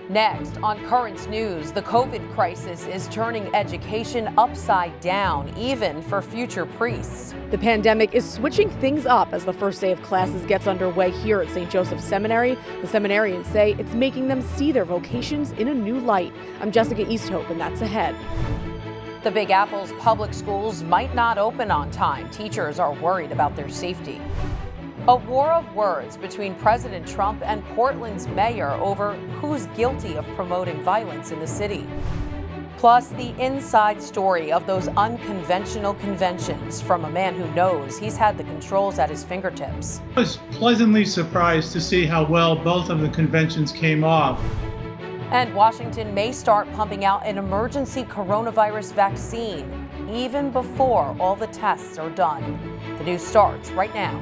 Next, on Currents News, the COVID crisis is turning education upside down, even for future priests. The pandemic is switching things up as the first day of classes gets underway here at St. Joseph's Seminary. The seminarians say it's making them see their vocations in a new light. I'm Jessica Easthope, and that's ahead. The Big Apple's public schools might not open on time. Teachers are worried about their safety. A war of words between President Trump and Portland's mayor over who's guilty of promoting violence in the city. Plus, the inside story of those unconventional conventions from a man who knows he's had the controls at his fingertips. I was pleasantly surprised to see how well both of the conventions came off. And Washington may start pumping out an emergency coronavirus vaccine even before all the tests are done. The news starts right now.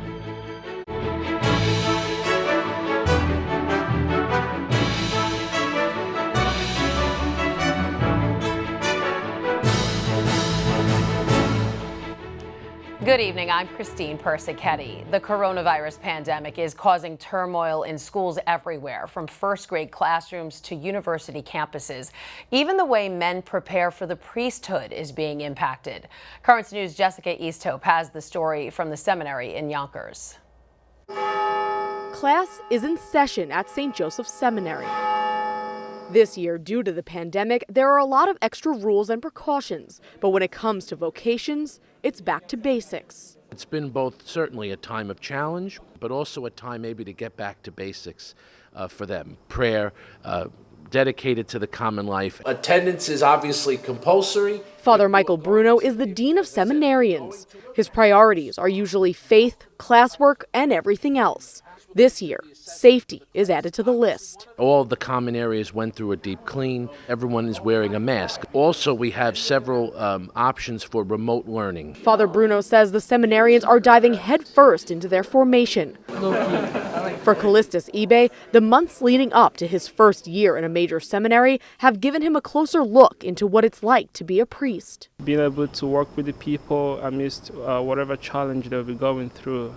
Good evening, I'm Christine Persichetti. The coronavirus pandemic is causing turmoil in schools everywhere, from first grade classrooms to university campuses. Even the way men prepare for the priesthood is being impacted. Currents News' Jessica Easthope has the story from the seminary in Yonkers. Class is in session at St. Joseph's Seminary. This year, due to the pandemic, there are a lot of extra rules and precautions, but when it comes to vocations, it's back to basics. It's been both certainly a time of challenge, but also a time maybe to get back to basics for them. Prayer, dedicated to the common life. Attendance is obviously compulsory. Father Michael BRUNO is the Dean of Seminarians. His priorities are usually faith, classwork, and everything else. This year, safety is added to the list. All the common areas went through a deep clean. Everyone is wearing a mask. Also, we have several options for remote learning. Father BRUNO says the seminarians are diving headfirst into their formation. For Callistus eBay, the months leading up to his first year in a major seminary have given him a closer look into what it's like to be a priest. Being able to work with the people amidst whatever challenge they'll be going through,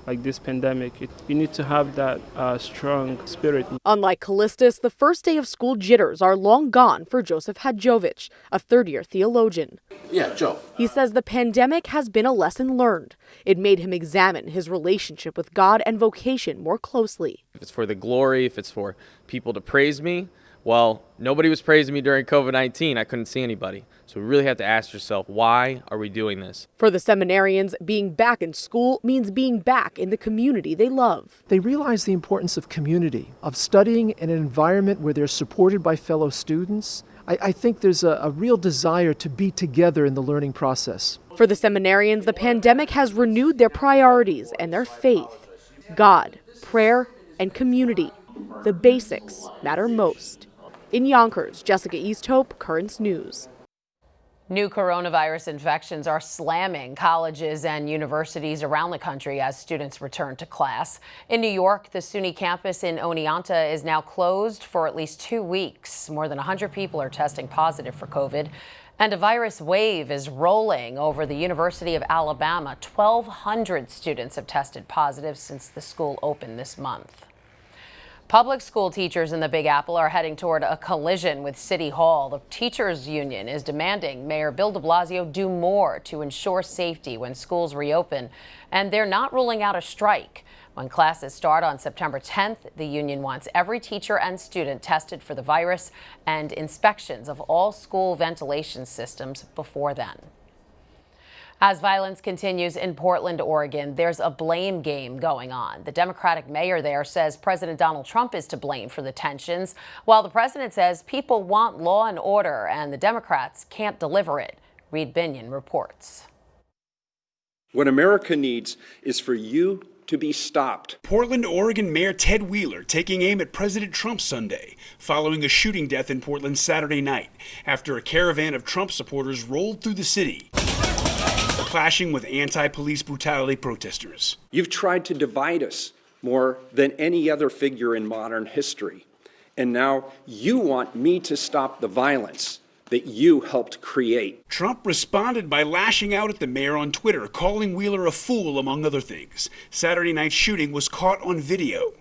like this pandemic, you need to have that strong spirit. Unlike Callistus, the first day of school jitters are long gone for Joseph HADZOVIC, a third-year theologian. Yeah, Joe. He says the pandemic has been a lesson learned. It made him examine his relationship with God and vocation more closely. If it's for the glory, if it's for people to praise me, well, nobody was praising me during COVID-19. I couldn't see anybody. So we really have to ask yourself, why are we doing this? For the seminarians, being back in school means being back in the community they love. They realize the importance of community, of studying in an environment where they're supported by fellow students. I think there's a real desire to be together in the learning process. For the seminarians, the pandemic has renewed their priorities and their faith. God, prayer, and community. The basics matter most. In Yonkers, Jessica Easthope, Currents News. New coronavirus infections are slamming colleges and universities around the country as students return to class. In New York, the SUNY campus in Oneonta is now closed for at least 2 weeks. More than 100 people are testing positive for COVID. And a virus wave is rolling over the University of Alabama. 1,200 students have tested positive since the school opened this month. Public school teachers in the Big Apple are heading toward a collision with City Hall. The teachers union is demanding Mayor Bill de Blasio do more to ensure safety when schools reopen, and they're not ruling out a strike. When classes start on September 10th, the union wants every teacher and student tested for the virus and inspections of all school ventilation systems before then. As violence continues in Portland, Oregon, there's a blame game going on. The Democratic mayor there says President Donald Trump is to blame for the tensions, while the president says people want law and order and the Democrats can't deliver it. Reed Binion reports. What America needs is for you to be stopped. Portland, Oregon Mayor Ted Wheeler taking aim at President Trump Sunday, following a shooting death in Portland Saturday night after a caravan of Trump supporters rolled through the city, clashing with anti-police brutality protesters. You've tried to divide us more than any other figure in modern history. And now you want me to stop the violence that you helped create. Trump responded by lashing out at the mayor on Twitter, calling Wheeler a fool, among other things. Saturday night's shooting was caught on video.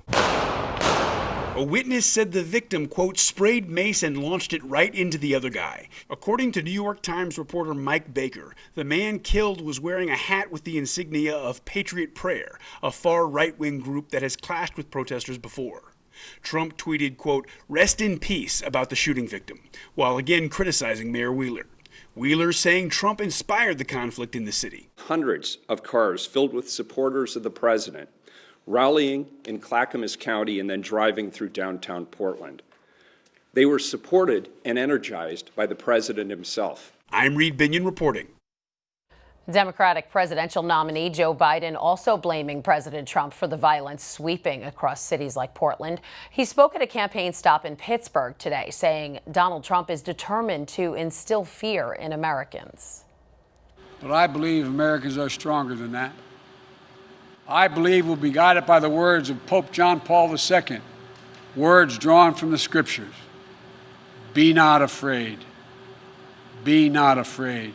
A witness said the victim, quote, sprayed mace and launched it right into the other guy. According to New York Times reporter Mike Baker, the man killed was wearing a hat with the insignia of Patriot Prayer, a far right-wing group that has clashed with protesters before. Trump tweeted, quote, rest in peace about the shooting victim, while again criticizing Mayor Wheeler. Wheeler saying Trump inspired the conflict in the city. Hundreds of cars filled with supporters of the president rallying in Clackamas County and then driving through downtown Portland. They were supported and energized by the president himself. I'm Reed Binion reporting. Democratic presidential nominee Joe Biden also blaming President Trump for the violence sweeping across cities like Portland. He spoke at a campaign stop in Pittsburgh today, saying Donald Trump is determined to instill fear in Americans. But I believe Americans are stronger than that. I believe we'll be guided by the words of Pope John Paul II, words drawn from the Scriptures. Be not afraid. Be not afraid.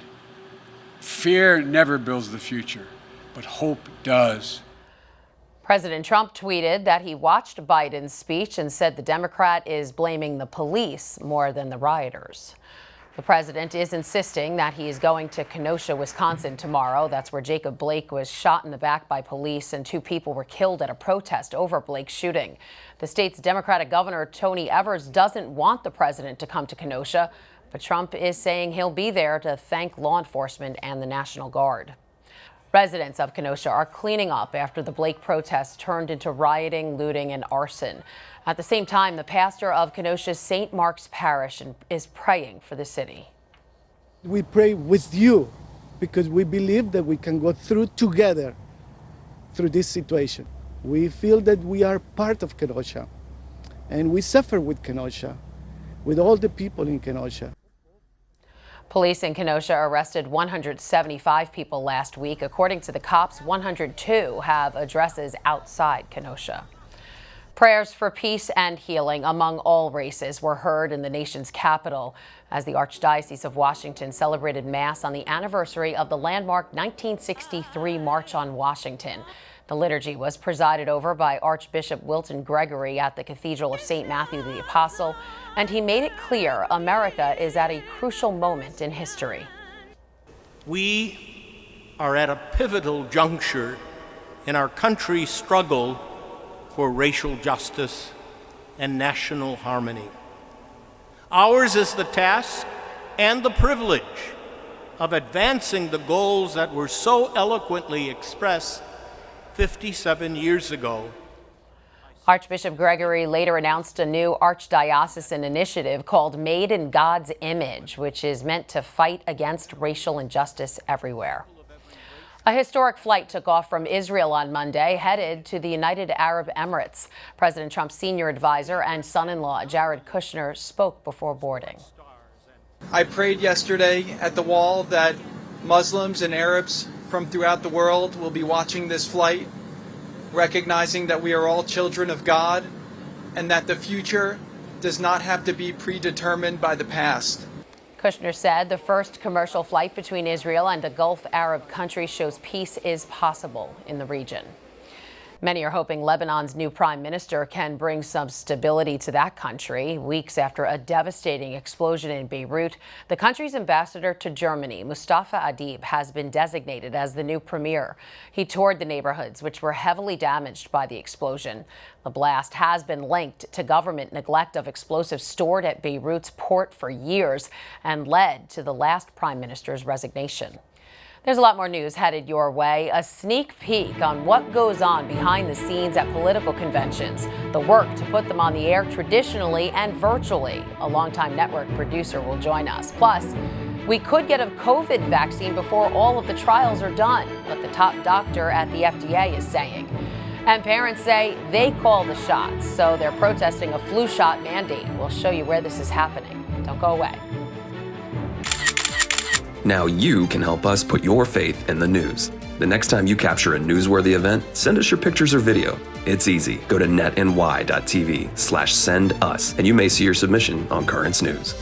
Fear never builds the future, but hope does. President Trump tweeted that he watched Biden's speech and said the Democrat is blaming the police more than the rioters. The president is insisting that he is going to Kenosha, Wisconsin tomorrow. That's where Jacob Blake was shot in the back by police and 2 people were killed at a protest over Blake's shooting. The state's Democratic governor, Tony Evers, doesn't want the president to come to Kenosha, but Trump is saying he'll be there to thank law enforcement and the National Guard. Residents of Kenosha are cleaning up after the Blake protests turned into rioting, looting, and arson. At the same time, the pastor of Kenosha's St. Mark's Parish is praying for the city. We pray with you because we believe that we can go through together through this situation. We feel that we are part of Kenosha and we suffer with Kenosha, with all the people in Kenosha. Police in Kenosha arrested 175 people last week. According to the cops, 102 have addresses outside Kenosha. Prayers for peace and healing among all races were heard in the nation's capital as the Archdiocese of Washington celebrated Mass on the anniversary of the landmark 1963 March on Washington. The liturgy was presided over by Archbishop WILTON GREGORY at the Cathedral of St. Matthew the Apostle, and he made it clear America is at a crucial moment in history. We are at a pivotal juncture in our country's struggle for racial justice and national harmony. Ours is the task and the privilege of advancing the goals that were so eloquently expressed 57 years ago. Archbishop Gregory later announced a new archdiocesan initiative called Made in God's Image, which is meant to fight against racial injustice everywhere. A historic flight took off from Israel on Monday, headed to the United Arab Emirates. President Trump's senior advisor and son-in-law, Jared Kushner, spoke before boarding. I prayed yesterday at the wall that Muslims and Arabs from throughout the world will be watching this flight, recognizing that we are all children of God and that the future does not have to be predetermined by the past. Kushner said the first commercial flight between Israel and a Gulf Arab country shows peace is possible in the region. Many are hoping Lebanon's new prime minister can bring some stability to that country. Weeks after a devastating explosion in Beirut, the country's ambassador to Germany, Mustafa Adib, has been designated as the new premier. He toured the neighborhoods, which were heavily damaged by the explosion. The blast has been linked to government neglect of explosives stored at Beirut's port for years and led to the last prime minister's resignation. There's a lot more news headed your way. A sneak peek on what goes on behind the scenes at political conventions, the work to put them on the air traditionally and virtually. A longtime network producer will join us. Plus, we could get a COVID vaccine before all of the trials are done, what the top doctor at the FDA is saying. And parents say they call the shots, so they're protesting a flu shot mandate. We'll show you where this is happening. Don't go away. Now you can help us put your faith in the news. The next time you capture a newsworthy event, send us your pictures or video. It's easy. Go to netny.tv/sendus and you may see your submission on Currents News.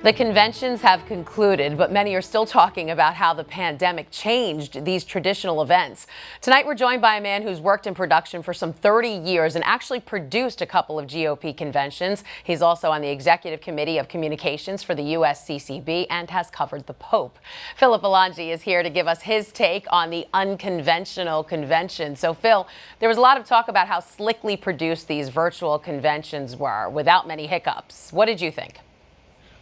The The conventions have concluded, but many are still talking about how the pandemic changed these traditional events. Tonight, we're joined by a man who's worked in production for some 30 years and actually produced a couple of GOP conventions. He's also on the Executive Committee of Communications for the USCCB and has covered the Pope. Philip Belangi is here to give us his take on the unconventional convention. So, Phil, there was a lot of talk about how slickly produced these virtual conventions were without many hiccups. What did you think?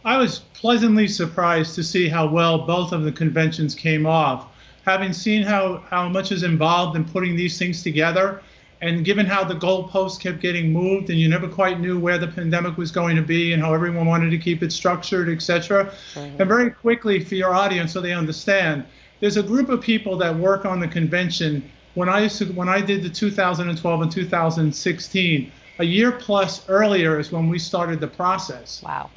I was pleasantly surprised to see how well both of the conventions came off. Having seen how much is involved in putting these things together, and given how the goalposts kept getting moved and you never quite knew where the pandemic was going to be and how everyone wanted to keep it structured, etc. And very quickly, for your audience, so they understand, there's a group of people that work on the convention. When I did the 2012 and 2016, a year plus earlier is when we started the process. Wow.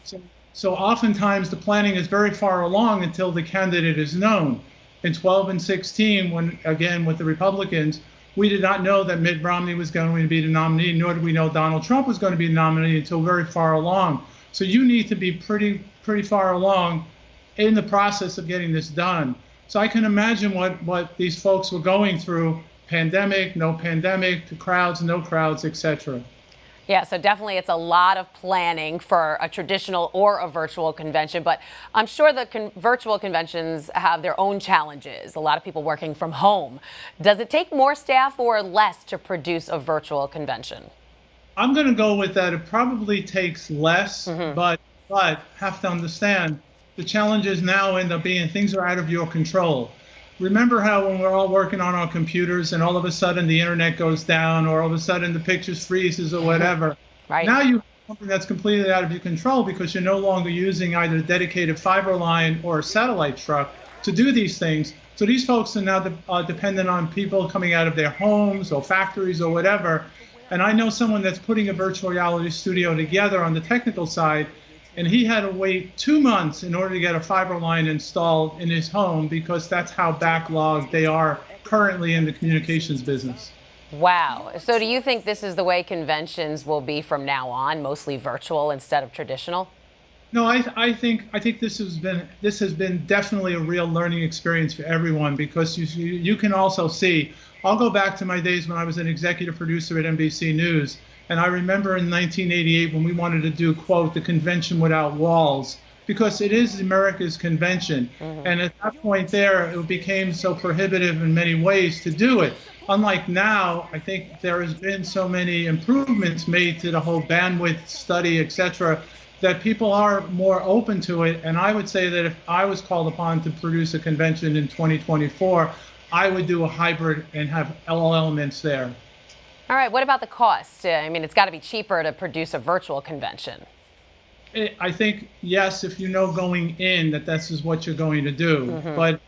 So oftentimes the planning is very far along until the candidate is known. In 12 and 16, when again with the Republicans, we did not know that Mitt Romney was going to be the nominee, nor did we know Donald Trump was going to be the nominee until very far along. So you need to be pretty far along in the process of getting this done. So I can imagine what these folks were going through: pandemic, no pandemic, the crowds, no crowds, etc. Yeah, so definitely it's a lot of planning for a traditional or a virtual convention, but I'm sure the virtual conventions have their own challenges. A lot of people working from home. Does it take more staff or less to produce a virtual convention? I'm going to go with that. It probably takes less, but have to understand the challenges now end up being things are out of your control. Remember how when we're all working on our computers and all of a sudden the internet goes down or all of a sudden the pictures freezes or whatever. Right. Now you have something that's completely out of your control because you're no longer using either a dedicated fiber line or a satellite truck to do these things. So these folks are now dependent on people coming out of their homes or factories or whatever. And I know someone that's putting a virtual reality studio together on the technical side, and he had to wait 2 months in order to get a fiber line installed in his home because that's how backlogged they are currently in the communications business. Wow. So do you think this is the way conventions will be from now on, mostly virtual instead of traditional? No, I think this has been definitely a real learning experience for everyone because you can also see. I'll go back to my days when I was an executive producer at NBC News. And I remember in 1988 when we wanted to do, quote, the convention without walls, because it is America's convention. And at that point there, it became so prohibitive in many ways to do it. Unlike now, I think there has been so many improvements made to the whole bandwidth study, et cetera, that people are more open to it. And I would say that if I was called upon to produce a convention in 2024, I would do a hybrid and have all elements there. All right, what about the cost? I mean, it's got to be cheaper to produce a virtual convention. I think, yes, if you know going in that this is what you're going to do. But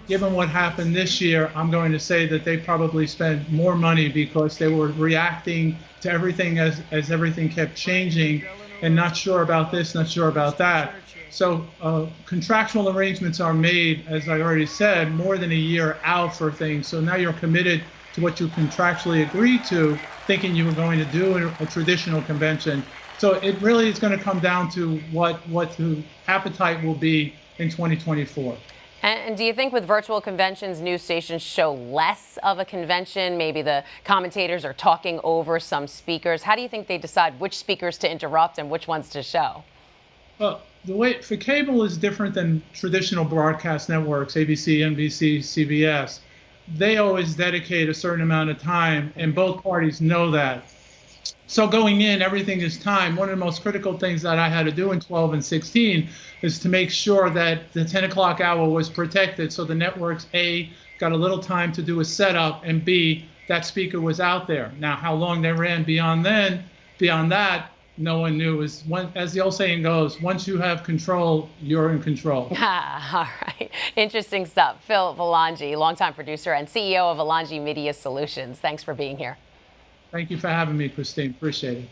given what happened this year, I'm going to say that they probably spent more money because they were reacting to everything as everything kept changing and not sure about this, not sure about that. So contractual arrangements are made, as I already said, more than a year out for things. So now you're committed to what you contractually agreed to, thinking you were going to do a traditional convention. So it really is going to come down to what the appetite will be in 2024. And do you think with virtual conventions, news stations show less of a convention? Maybe the commentators are talking over some speakers. How do you think they decide which speakers to interrupt and which ones to show? Well, the way for cable is different than traditional broadcast networks, ABC, NBC, CBS. They always dedicate a certain amount of time, and both parties know that. So going in, everything is time. One of the most critical things that I had to do in 12 and 16 is to make sure that the 10 o'clock hour was protected so the networks, A, got a little time to do a setup, and B, that speaker was out there. Now, how long they ran beyond that, no one knew. As the old saying goes, once you have control, you're in control. All right. Interesting stuff. Phil Belangi, longtime producer and CEO of Belangi Media Solutions. Thanks for being here. Thank you for having me, Christine. Appreciate it.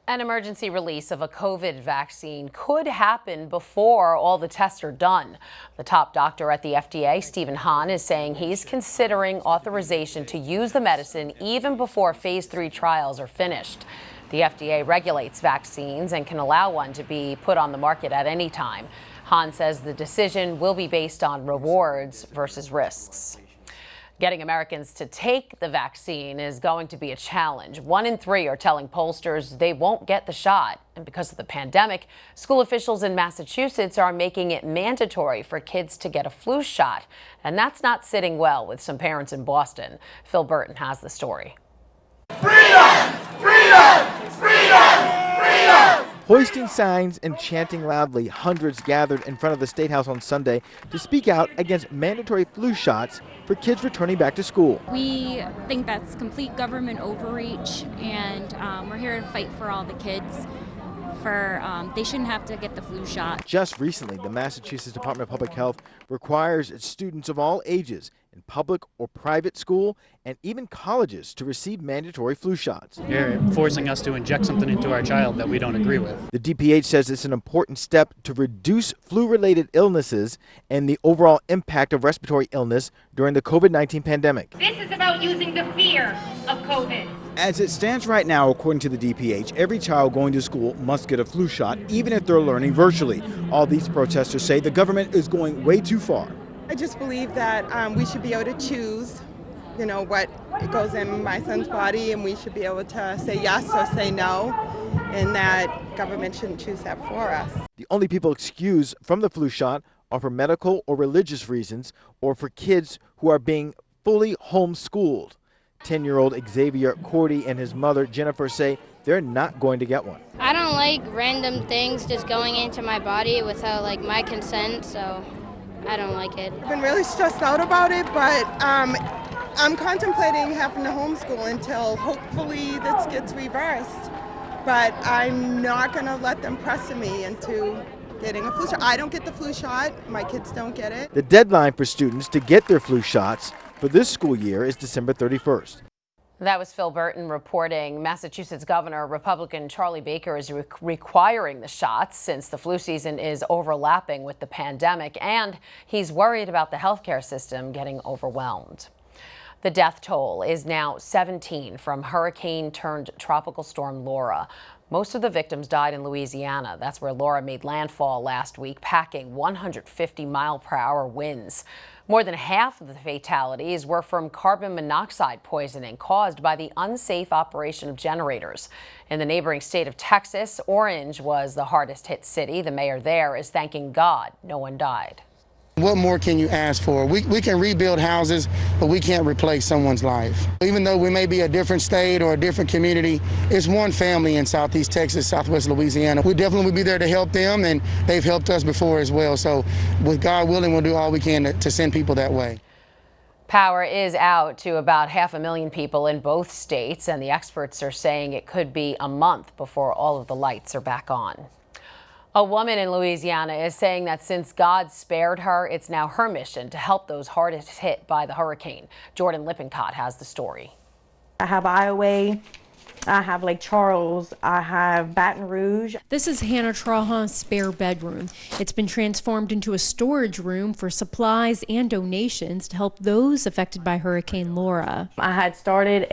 An emergency release of a COVID vaccine could happen before all the tests are done. The top doctor at the FDA, Stephen Hahn, is saying he's considering authorization to use the medicine even before phase 3 trials are finished. The FDA regulates vaccines and can allow one to be put on the market at any time. Hahn says the decision will be based on rewards versus risks. Getting Americans to take the vaccine is going to be a challenge. 1 in 3 are telling pollsters they won't get the shot. And because of the pandemic, school officials in Massachusetts are making it mandatory for kids to get a flu shot. And that's not sitting well with some parents in Boston. Phil Burton has the story. Freedom! Freedom! Freedom! Freedom! Hoisting signs and chanting loudly, hundreds gathered in front of the State House on Sunday to speak out against mandatory flu shots for kids returning back to school. We think that's complete government overreach, and we're here to fight for all the kids. They shouldn't have to get the flu shot. Just recently, the Massachusetts Department of Public Health requires its students of all ages in public or private school and even colleges to receive mandatory flu shots. You're forcing us to inject something into our child that we don't agree with. The DPH says it's an important step to reduce flu-related illnesses and the overall impact of respiratory illness during the COVID-19 pandemic. This is about using the fear of COVID. As it stands right now, according to the DPH, every child going to school must get a flu shot, even if they're learning virtually. All these protesters say the government is going way too far. I just believe that we should be able to choose, what goes in my son's body, and we should be able to say yes or say no, and that government shouldn't choose that for us. The only people excused from the flu shot are for medical or religious reasons or for kids who are being fully homeschooled. 10-year-old Xavier Cordy and his mother Jennifer say they're not going to get one. I don't like random things just going into my body without my consent, so I don't like it. I've been really stressed out about it, but I'm contemplating having to homeschool until hopefully this gets reversed. But I'm not going to let them pressure me into getting a flu shot. I don't get the flu shot. My kids don't get it. The deadline for students to get their flu shots for this school year is December 31st. That was Phil Burton reporting. Massachusetts Governor Republican Charlie Baker is requiring the shots since the flu season is overlapping with the pandemic, and he's worried about the healthcare system getting overwhelmed. The death toll is now 17 from hurricane turned tropical storm Laura. Most of the victims died in Louisiana. That's where Laura made landfall last week, packing 150-mile-per-hour winds. More than half of the fatalities were from carbon monoxide poisoning caused by the unsafe operation of generators. In the neighboring state of Texas, Orange was the hardest hit city. The mayor there is thanking God no one died. What more can you ask for? We can rebuild houses, but we can't replace someone's life. Even though we may be a different state or a different community, it's one family in Southeast Texas, Southwest Louisiana. We definitely will be there to help them, and they've helped us before as well. So with God willing, we'll do all we can to send people that way. Power is out to about 500,000 people in both states, and the experts are saying it could be a month before all of the lights are back on. A woman in Louisiana is saying that since God spared her, it's now her mission to help those hardest hit by the hurricane. Jordan Lippincott has the story. I have Iowa, I have Lake Charles, I have Baton Rouge. This is Hannah TRAHAN's spare bedroom. It's been transformed into a storage room for supplies and donations to help those affected by Hurricane Laura. I had started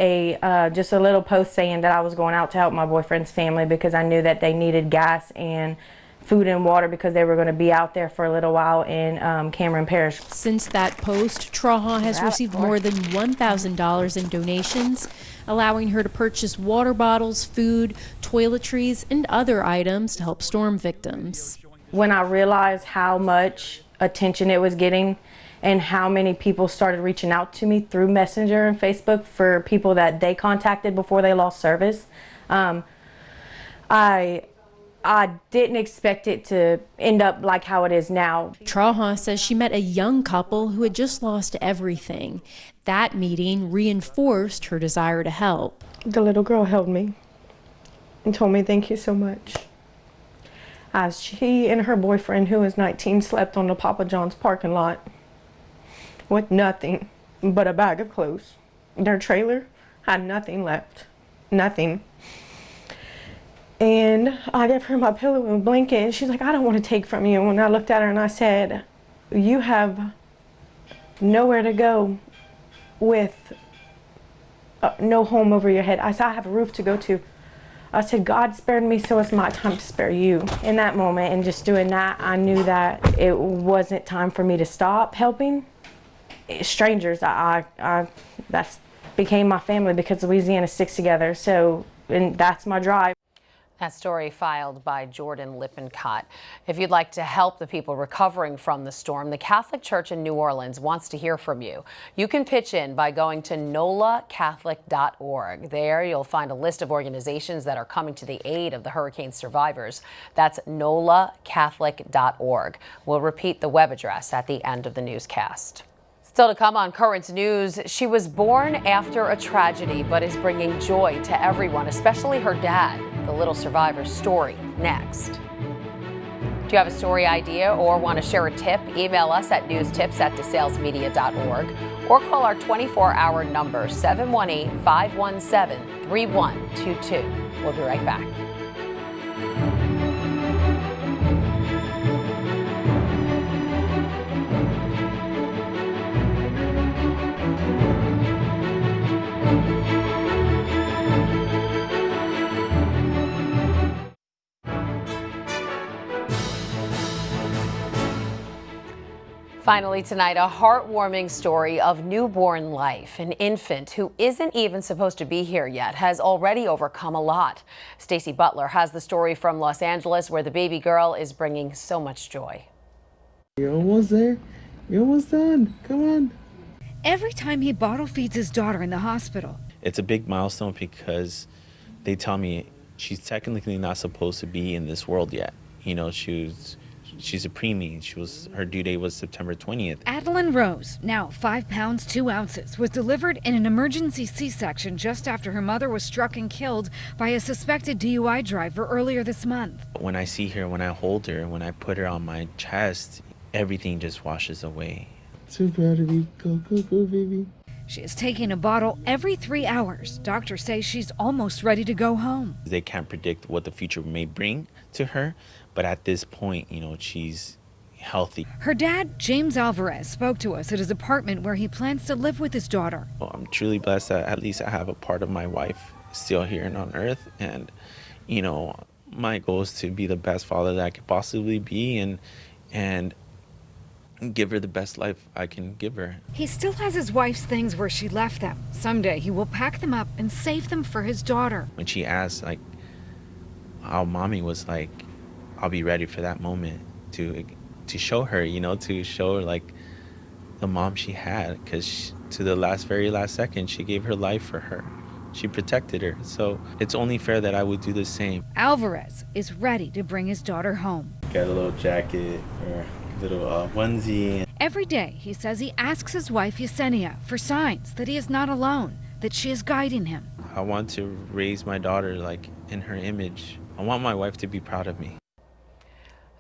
just a little post saying that I was going out to help my boyfriend's family because I knew that they needed gas and food and water because they were going to be out there for a little while in Cameron Parish. Since that post, TRAHAN has received more than $1,000 in donations, allowing her to purchase water bottles, food, toiletries, and other items to help storm victims. When I realized how much attention it was getting and how many people started reaching out to me through Messenger and Facebook for people that they contacted before they lost service, I didn't expect it to end up like how it is now. TRAHAN says she met a young couple who had just lost everything. That meeting reinforced her desire to help. The little girl held me and told me thank you so much. As she and her boyfriend, who is 19, slept on the Papa John's parking lot with nothing but a bag of clothes. Their trailer had nothing left, nothing. And I gave her my pillow and blanket, and she's like, I don't want to take from you. And I looked at her and I said, you have nowhere to go with no home over your head. I said, I have a roof to go to, I said, God spared me, so it's my time to spare you. In that moment, and just doing that, I knew that it wasn't time for me to stop helping strangers. That's became my family because Louisiana sticks together. So, and that's my drive. That story filed by Jordan Lippincott. If you'd like to help the people recovering from the storm, the Catholic Church in New Orleans wants to hear from you. You can pitch in by going to nolacatholic.org. There you'll find a list of organizations that are coming to the aid of the hurricane survivors. That's nolacatholic.org. We'll repeat the web address at the end of the newscast. Still to come on Currents News, she was born after a tragedy but is bringing joy to everyone, especially her dad. The little survivor's story next. Do you have a story idea or want to share a tip? Email us at newstips@desalesmedia.org or call our 24-hour number 718-517-3122. We'll be right back. Finally tonight, a heartwarming story of newborn life. An infant who isn't even supposed to be here yet has already overcome a lot. Stacey Butler has the story from Los Angeles, where the baby girl is bringing so much joy. You're almost there. You're almost done. Come on. Every time he bottle feeds his daughter in the hospital. It's a big milestone because they tell me she's technically not supposed to be in this world yet. You know, she's a preemie. Her due date was September 20th. Adeline Rose, now 5 pounds 2 ounces, was delivered in an emergency C-section just after her mother was struck and killed by a suspected DUI driver earlier this month. When I see her, when I hold her, when I put her on my chest, everything just washes away. So proud of you. Go, go, go, baby. She is taking a bottle every 3 hours. Doctors say she's almost ready to go home. They can't predict what the future may bring to her, but at this point, you know, she's healthy. Her dad, James Alvarez, spoke to us at his apartment where he plans to live with his daughter. Well, I'm truly blessed that at least I have a part of my wife still here and on earth, and, you know, my goal is to be the best father that I could possibly be and give her the best life I can give her. He still has his wife's things where she left them. Someday he will pack them up and save them for his daughter. When she asked, like, how mommy was, like, I'll be ready for that moment to show her, you know, to show her, like, the mom she had, because to the very last second, she gave her life for her. She protected her, so it's only fair that I would do the same. Alvarez is ready to bring his daughter home. Got a little jacket or little onesie. Every day, he says he asks his wife Yesenia for signs that he is not alone, that she is guiding him. I want to raise my daughter, like, in her image. I want my wife to be proud of me.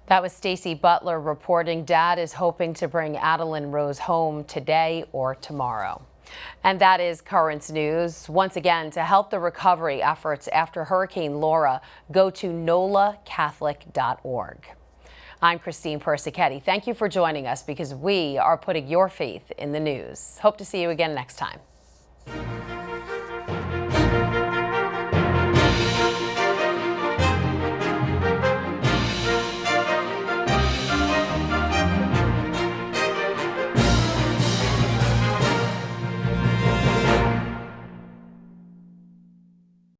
That was Stacey Butler reporting. Dad is hoping to bring Adeline Rose home today or tomorrow. And that is Currents News. Once again, to help the recovery efforts after Hurricane Laura, go to nolacatholic.org. I'm Christine Persichetti. Thank you for joining us because we are putting your faith in the news. Hope to see you again next time.